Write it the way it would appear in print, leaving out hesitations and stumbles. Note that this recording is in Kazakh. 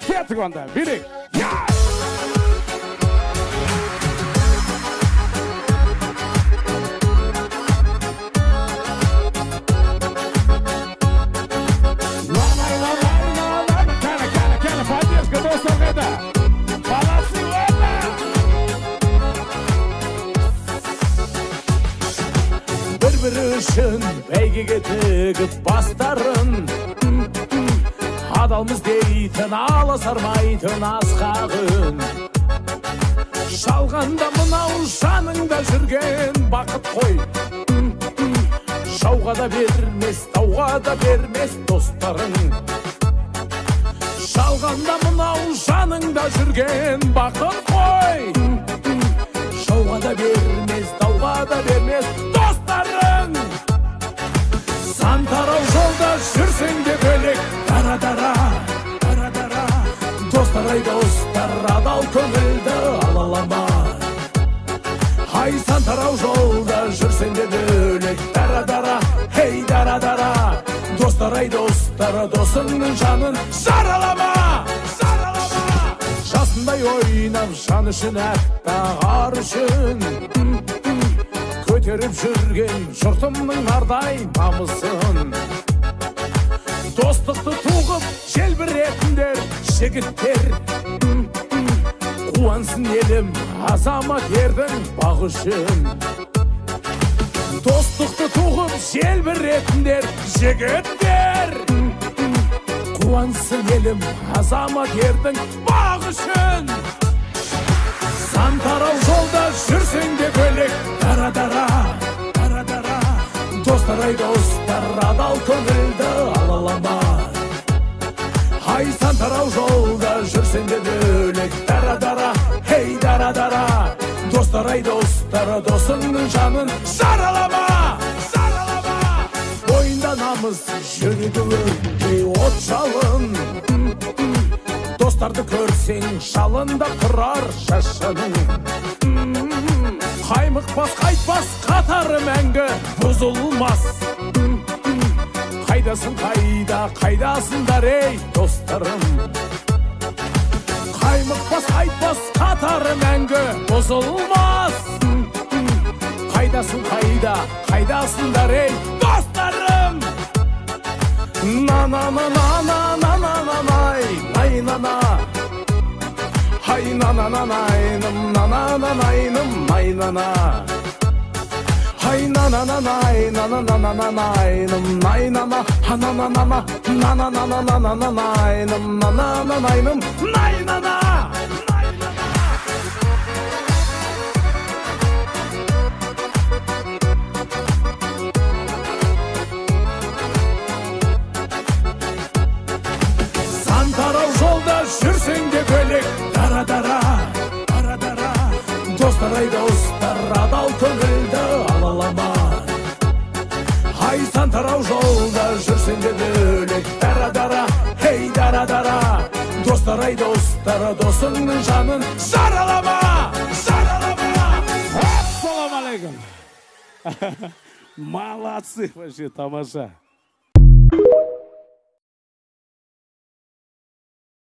Кеттік онда, билейік. Үшін бәйгеге тігіп бастарын, адалмыз дейтін аласармайтын асқағын. Шалғанда мынау жаныңда жүрген бақыт қой, жауға да бермес, тауға да бермес достарың. Шалғанда мынау жаныңда жүрген бақыт қой, жауға да бермес, тауға да бермес достарың. Сан тарау жолда жүрсең де бөлек, дара-дара, дара-дара. Достар ай достар, адал көңілді алалама. Ай сан тарау жолда жүрсең де бөлек, дара-дара, хей дара-дара. Достар ай достар, досыңның жанын жаралама, жаралама. Жасындай ойнап жан үшін әппақ ар үшін, көтеріп жүрген жұртымның ардай намысын. Достықты туғып желбіретіндер жігіттер, қуансын елім азамат ердің бақ үшін. Достықты туғып желбіретіндер жігіттер, қуансын елім азамат ердің бақ үшін. Сан тарау жолда жүрсең де бөлек, дара-дара, дара-дара. Достар ай достар, адал көңілді алалама. Ай сан тарау жолда жүрсең де бөлек, дара-дара, хей дара-дара. Достар ай достар, досыңның жанын жаралама, жаралама. Бойында намыс жүрегі өрттей от жалын, достарды көрсең жалында тұрар шашының. Қаймықпас қайтпас қатары мәңгі бұзылмас. Қайдасың қайда, қайдасыңдар ей достарым. Қаймықпас қайтпас қатары мәңгі бұзылмас. Қайдасың қайда, қайдасыңдар ей достарым. На-на-на-на-на-на-на-на-най, най-на-на. Ай на-на-на-найным, на-на-на-найным, най-на-на. Ай на-на-на-най, на-на-на-на-найным, най-на-на. Ха-на-на-на-на, на-на-на-на-на-на-найным, на-на-на-найным, най-на-на. Жүрсең де бөлек, дара-дара, дара-дара. Достар ай достар, адал көңілді алалама. Ай сан тарау жолда жүрсең де бөлек, дара-дара, хей дара-дара. Достар ай достар, досыңның жанын жаралама, жаралама. Ассалам алейкум. Молодцы, вообще тамаша.